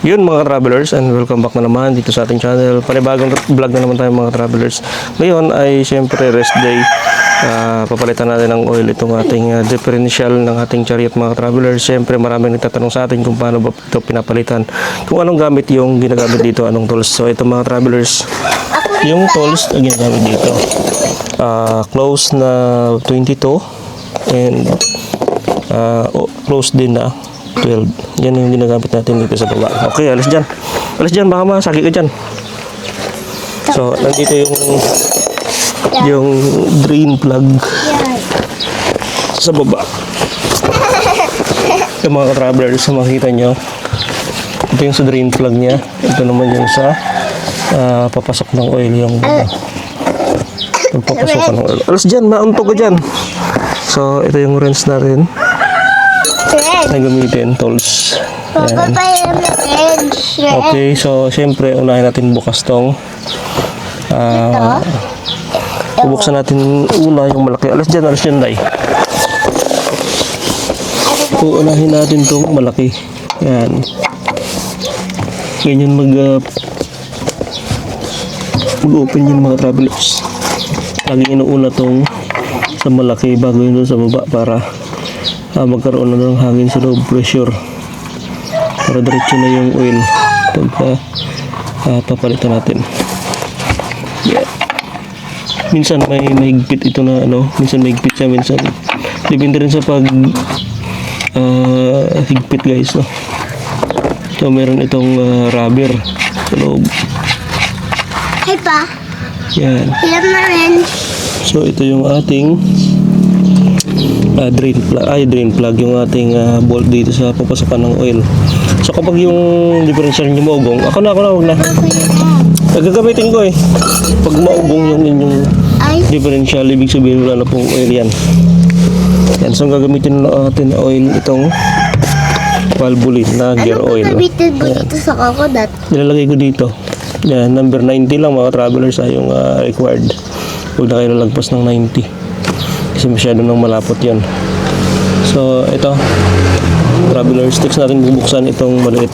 Yun mga travelers, and welcome back na naman dito sa ating channel. Panibagong vlog na naman tayo mga travelers. Ngayon ay siyempre rest day. Papalitan natin ng oil itong ating differential ng ating chariot mga travelers. Siyempre maraming nagtatanong sa atin kung paano ba ito pinapalitan, kung anong gamit yung ginagamit dito, anong tools. So ito mga travelers, yung tools na ginagamit dito, close na 22 and close din na 12. Yan yung ginagamit natin dito sa baba. Okay, alis dyan. Alis dyan, baka masakit ka dyan. So, nandito yung drain plug sa baba. Yung mga travelers, makikita nyo. Ito yung sa drain plug nya. Ito naman yung sa papasok ng oil. Yung papasok ng oil. Alis dyan, mauntog ka dyan. So, ito yung rinse natin na gamitin, tools. Yan. Okay, so syempre unahin natin bukas tong bubuksan natin una yung malaki. Alas dyan, day. Uunahin natin tong malaki. Yan. Ganyan mag-open yung mga travelers. Lagi inuuna tong sa malaki bago yun sa baba para magkaroon na ng hangin sa loob, pressure, para diretso na yung oil pagka papalitan natin. Yeah. Minsan may mahigpit ito na minsan mahigpit siya, minsan depende rin sa pag higpit guys, no? So meron itong rubber sa loob. Hey pa. Yan. So ito yung ating drain plug, yung ating bolt dito sa papasakan ng oil. So kapag yung differential nyo maugong, ako na, wag na. Nagagamitin ko pag maugong yung inyong differential, ibig sabihin wala na pong oil yan. Yan, so gagamitin natin na oil itong Valvoline na gear oil. Ano gagamitin mo dito sa coconut? Nilalagay ko dito. Yan, number 90 lang mga travelers yung required. Huwag na kayo nalagpas ng 90. Kasi masyado nang malapot yan. So ito, traveler sticks natin bubuksan itong maliit.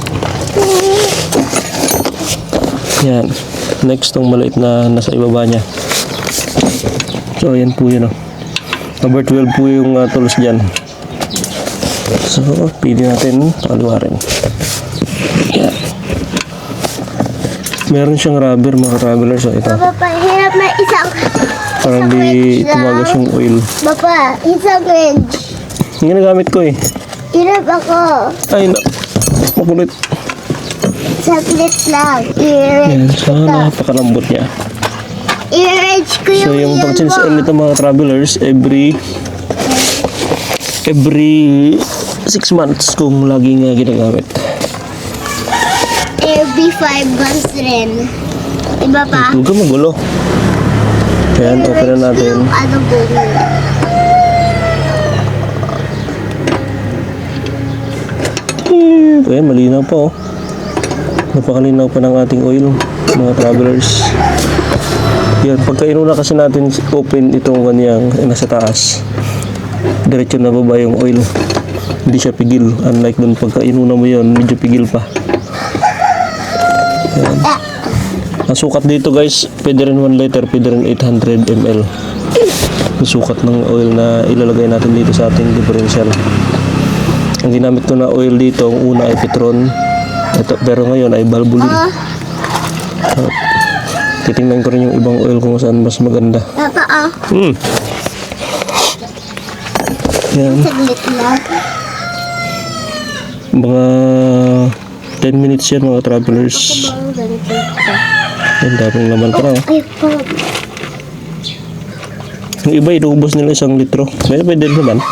Yan. Next tong maliit na nasa ibaba nya. So yan po yun. Number 12 po yung tools dyan. So pili natin paluharin. Yan. Meron siyang rubber mga traveler. So ito, Hirap na isang para hindi tumagas yung oil. Papa, isang wrench. Yung ginagamit ko Hirap ako. Ay, makulit. Saglit lang. Yan, so napakalambot niya. I-wrench ko So yung pag-change oil nito mga travelers, every 6 months kung laging ginagamit. Every 5 months rin. Diba pa? Huwag ka magulo. Ayan, open na natin. Yung ano bunga. Ayan, malinaw pa napakalinaw pa ng ating oil mga travelers. Yan, pagka inuna kasi natin open itong kanyang nasa taas, diretso na baba yung oil, hindi siya pigil. Unlike dun pagka inuna mo yun, medyo pigil pa. Ayan. Ang sukat dito guys, pwede rin 1 liter, pwede rin 800 ml. Ang sukat ng oil na ilalagay natin dito sa ating differential. Ang ginamit ko na oil dito, ang una ay Petron. Ito, pero ngayon ay Valvoline. Titingnan ko rin yung ibang oil kung saan mas maganda. Papa, Yan. saglit lang. Mga 10 minutes yan mga travelers. Ang daming naman pa na. Ay, pa. Yung iba inuubos nila 1 litro. Pwede naman.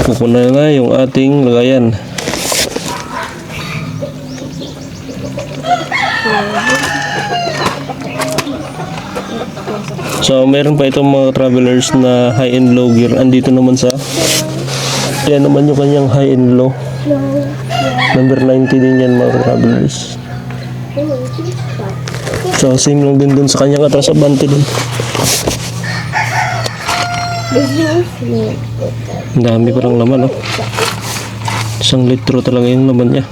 Pupuna na yung ating lagayan. So meron pa itong mga travelers na high and low gear. Andito naman sa, yan naman yung kanyang high and low. Number 90 din yan mga travelers. So same lang din dun sa kanyang atras abante din. Ang dami parang laman, oh. 1 litro talaga yung laman niya.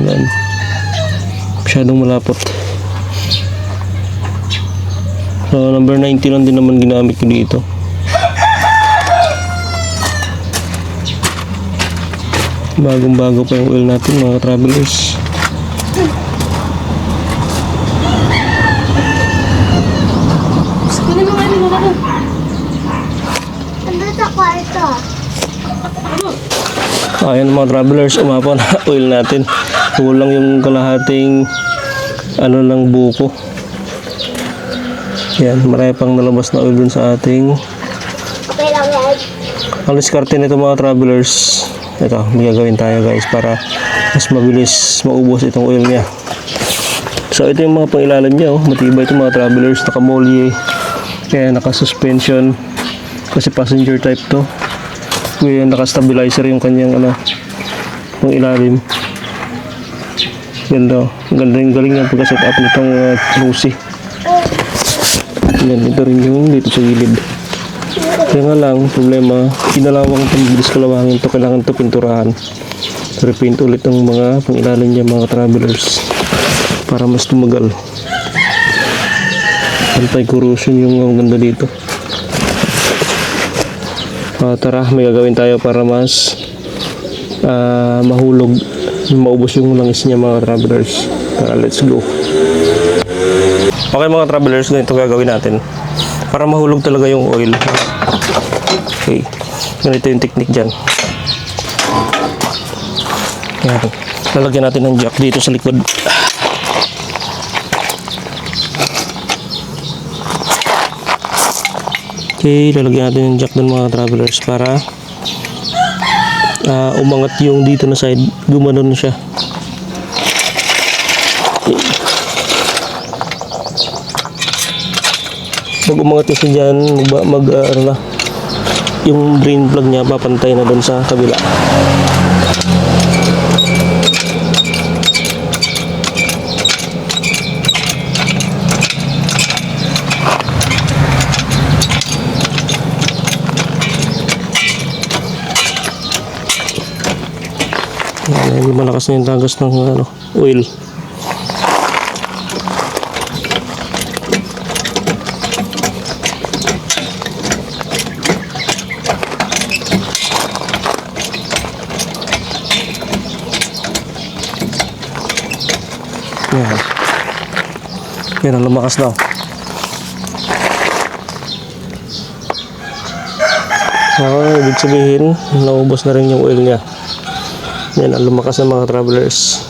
Yan. Masyadong malapot. So, number 90 lang din naman ginamit ko dito. Bagong-bago pa yung oil natin, mga travelers. Ano sa kwarto? Ayan mga travelers, umapaw na oil natin. Kulang yung kalahating lang buko. Yan, marami pang nalabas na oil dun sa ating. Okay lang yan. Ang diskarte nito mga travelers, ito, may gagawin tayo guys para mas mabilis maubos itong oil niya. So ito yung mga pangilalim niya, matibay itong mga travelers, nakamolye, kaya naka-suspension kasi passenger type to. Kaya naka-stabilizer yung kanyang yung ilalim. Ganda, galing yung pagka-set up nitong Lucy. Yan, ito rin yung dito sa gilid. Kaya nga lang, problema, kinalawang pambilis kalawangin to, kailangan to pinturahan. Repaint ulit ang mga pangilalim niya mga travelers para mas tumagal. Anti-corrosion yung ganda dito. Tara, may gagawin tayo para mas mahulog, maubos yung langis niya mga travelers. Tara, let's go. Okay mga travelers, ganito gagawin natin para mahulog talaga yung oil. Okay, ganito yung technique dyan. Yan. Lalagyan natin ng jack dito sa likod. Okay, lalagyan natin yung jack dun mga travelers para umangat yung dito na side, gumanon siya. Okay. Pag umangat kasi dyan, yung drain plug niya papantay na dun sa kabila. Yan, malakas na yung tagas ng oil. Yan. Yan ang lumakas daw. Ibig sabihin, naubos na rin yung oil niya. Yan ang lumakas ng mga travelers.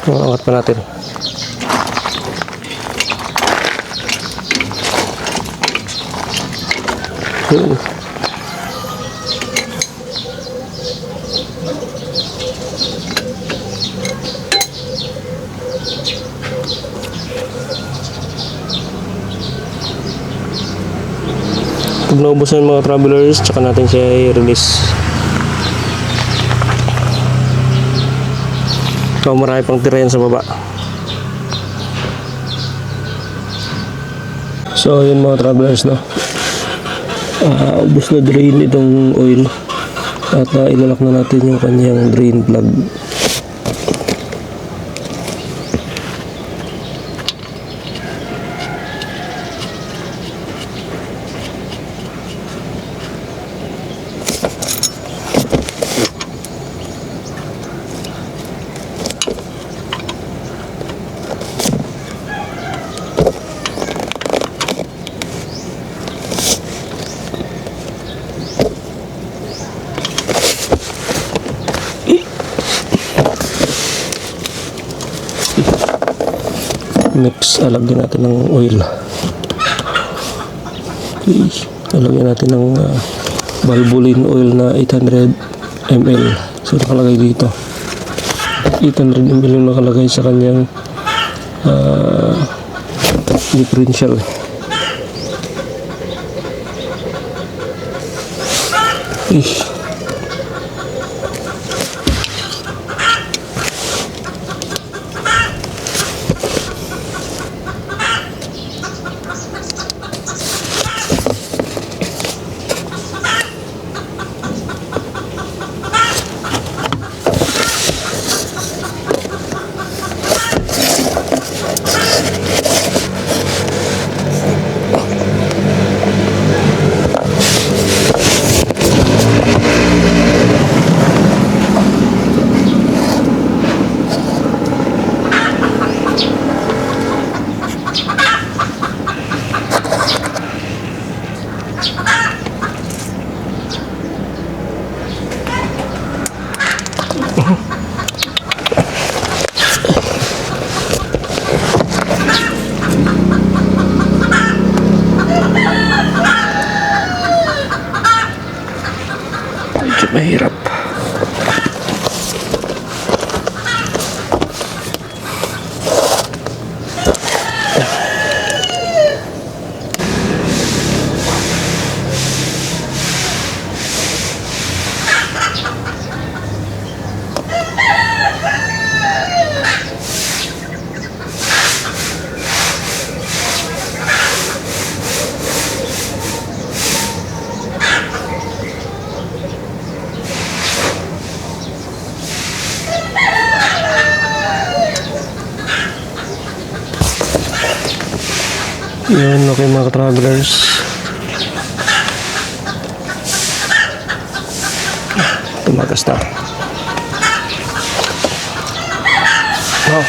Angat pa natin. Pag naubos na yung mga travelers, tsaka natin siya i-release. So marami pang tira yan sa baba. So yun mga travelers, no? Ubos na drain itong oil at ilalak na natin yung kanyang drain plug. Next, alagyan natin ng oil. Okay. Alagyan natin ng Valvoline oil na 800 ml. So nakalagay dito 800 ml yung nakalagay sa kanyang differential. Okay. Mahirap. Yun, okay mga travelers. Tumagas na. Wow.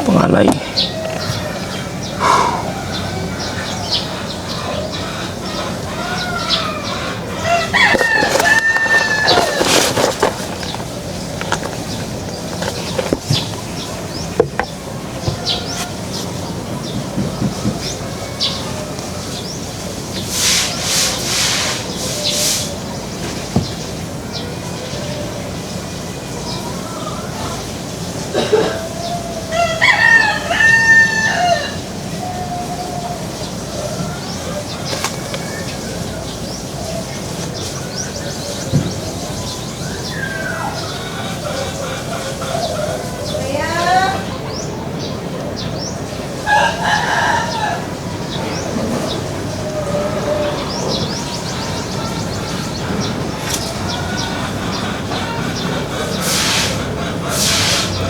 Pangalay.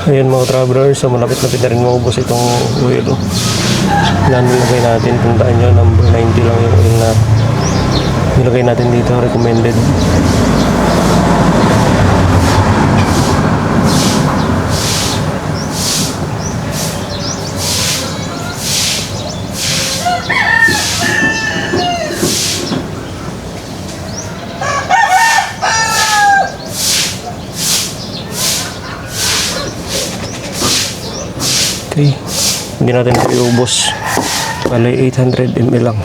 Ayun mga travelers, so malapit na rin maubos itong oil. Yan nilagay natin, tandaan nyo, number 90 lang yung oil na nilagay natin dito, recommended. Okay, hindi natin ito iubos. Bali 800 ml lang.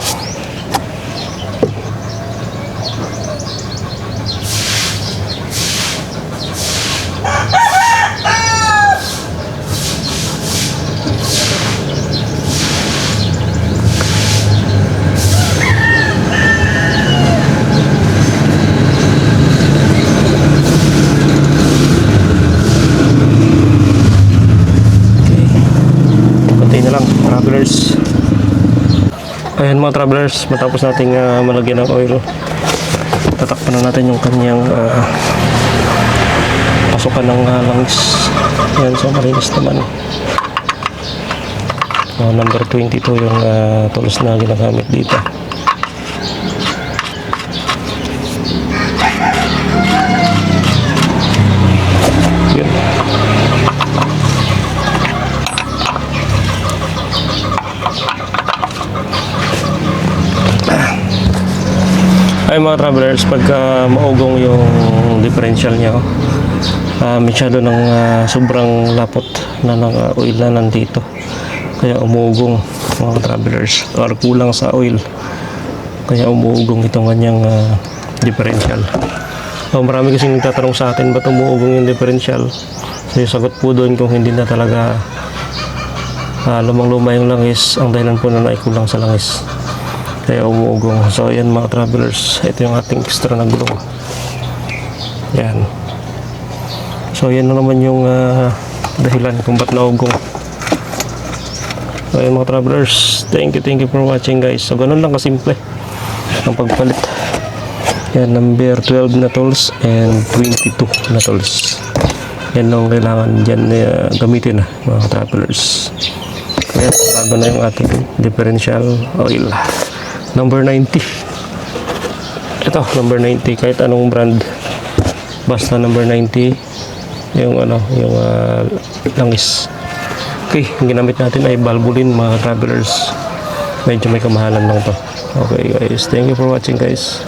Travelers. Ayan mga travelers, matapos nating malagyan ng oil, tatakpan na natin yung kanyang pasukan ng langis. Ayan, so malinis naman. Number 22 yung tulos na ginagamit dito. Yun. Ay mga travelers, pagka maugong yung differential niya, masyado ng sobrang lapot na ng oil na nandito, kaya umuugong mga travelers, or kulang sa oil, kaya umuugong itong kanyang differential. So, marami kasing nagtatanong sa akin, ba't umuugong yung differential? So yung sagot po doon, kung hindi na talaga lumang-luma yung langis, ang dahilan po na naikulang sa langis, kaya umuugong. So ayan mga travelers, ito yung ating extra na gulong. Yan. So yan na naman yung dahilan kung ba't naugong. So ayun mga travelers, thank you for watching guys. So ganun lang kasimple ang pagpalit. Yan, number 12 na tools and 22 na tools. Yan ang kailangan dyan gamitin mga travelers. Kaya bago na yung ating differential oil. Number 90. Ito, number 90. Kahit anong brand. Basta number 90. Yung yung langis. Okay, ang ginamit natin ay Valvoline mga travelers. Medyo may kamahalan lang to. Okay guys, thank you for watching guys.